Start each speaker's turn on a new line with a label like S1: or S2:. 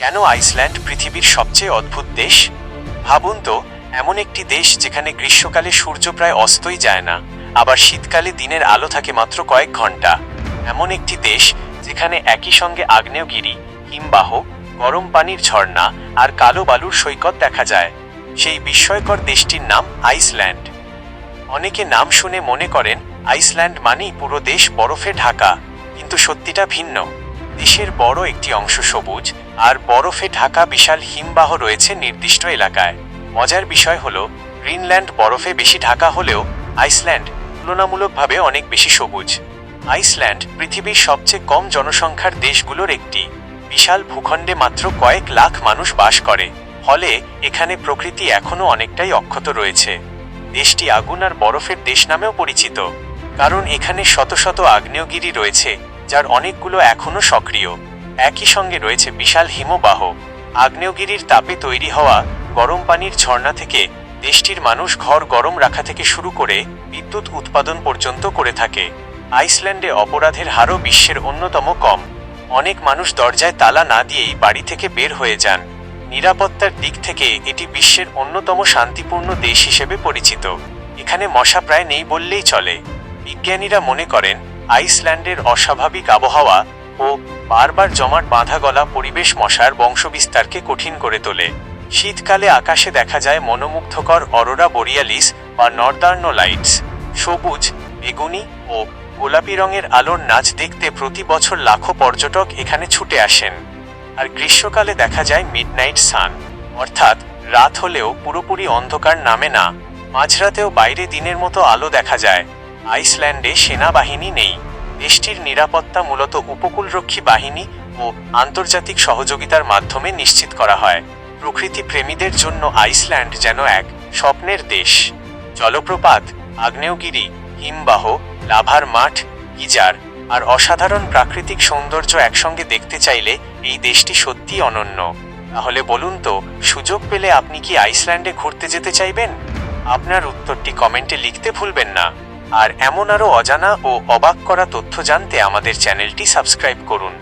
S1: কেন আইসল্যান্ড পৃথিবীর সবচেয়ে অদ্ভুত দেশ? ভাবুন তো, এমন একটি দেশ যেখানে গ্রীষ্মকালে সূর্য প্রায় অস্তই যায় না, আবার শীতকালে দিনের আলো থাকে মাত্র কয়েক ঘন্টা। এমন একটি দেশ যেখানে একই সঙ্গে আগ্নেয়গিরি, হিমবাহ, গরম পানির ঝর্ণা আর কালো বালুর সৈকত দেখা যায়। সেই বিস্ময়কর দেশটির নাম আইসল্যান্ড। অনেকে নাম শুনে মনে করেন আইসল্যান্ড মানেই পুরো দেশ বরফে ঢাকা, কিন্তু সত্যিটা ভিন্ন। দেশের বড় একটি অংশ সবুজ, আর বরফে ঢাকা বিশাল হিমবাহ রয়েছে নির্দিষ্ট এলাকায়। মজার বিষয় হলো, গ্রিনল্যান্ড বরফে বেশি ঢাকা হলেও আইসল্যান্ড তুলনামূলকভাবে অনেক বেশি সবুজ। আইসল্যান্ড পৃথিবীর সবচেয়ে কম জনসংখ্যার দেশগুলোর একটি। বিশাল ভূখণ্ডে মাত্র কয়েক লাখ মানুষ বাস করে, ফলে এখানে প্রকৃতি এখনও অনেকটাই অক্ষত রয়েছে। দেশটি আগুন আর বরফের দেশ নামেও পরিচিত, কারণ এখানে শত শত আগ্নেয়গিরি রয়েছে, যার অনেকগুলো এখনও সক্রিয়। একই সঙ্গে রয়েছে বিশাল হিমবাহ। আগ্নেয়গিরির তাপে তৈরি হওয়া গরম পানির ঝর্ণা থেকে দেশটির মানুষ ঘর গরম রাখা থেকে শুরু করে বিদ্যুৎ উৎপাদন পর্যন্ত করে থাকে। আইসল্যান্ডে অপরাধের হারও বিশ্বের অন্যতম কম। অনেক মানুষ দরজায় তালা না দিয়েই বাড়ি থেকে বের হয়ে যান। নিরাপত্তার দিক থেকে এটি বিশ্বের অন্যতম শান্তিপূর্ণ দেশ হিসেবে পরিচিত। এখানে মশা প্রায় নেই বললেই চলে। বিজ্ঞানীরা মনে করেন আইসল্যান্ডের অস্বাভাবিক আবহাওয়া ও বারবার জমাট বাঁধা গলা পরিবেশ মশার বংশবিস্তারকে কঠিন করে তোলে। শীতকালে আকাশে দেখা যায় মনোমুগ্ধকর অরোরা বোরিয়ালিস বা নর্দার্ন লাইটস। সবুজ, বেগুনি ও গোলাপি রঙের আলোর নাচ দেখতে প্রতি বছর লাখো পর্যটক এখানে ছুটে আসেন। আর গ্রীষ্মকালে দেখা যায় মিডনাইট সান, অর্থাৎ রাত হলেও পুরোপুরি অন্ধকার নামে না, মাঝরাতেও বাইরে দিনের মতো আলো দেখা যায়। আইসল্যান্ডে সেনাবাহিনী নেই। দেশটির নিরাপত্তা মূলত উপকূলরক্ষী বাহিনী ও আন্তর্জাতিক সহযোগিতার মাধ্যমে নিশ্চিত করা হয়। প্রকৃতি প্রেমীদের জন্য আইসল্যান্ড যেন এক স্বপ্নের দেশ। জলপ্রপাত, আগ্নেয়গিরি, হিমবাহ, লাভার মাঠ, গিজার আর অসাধারণ প্রাকৃতিক সৌন্দর্য একসঙ্গে দেখতে চাইলে এই দেশটি সত্যিই অনন্য। তাহলে বলুন তো, সুযোগ পেলে আপনি কি আইসল্যান্ডে ঘুরতে যেতে চাইবেন? আপনার উত্তরটি কমেন্টে লিখতে ভুলবেন না। আর এমন আরও অজানা ও অবাক করা তথ্য জানতে আমাদের চ্যানেলটি সাবস্ক্রাইব করুন।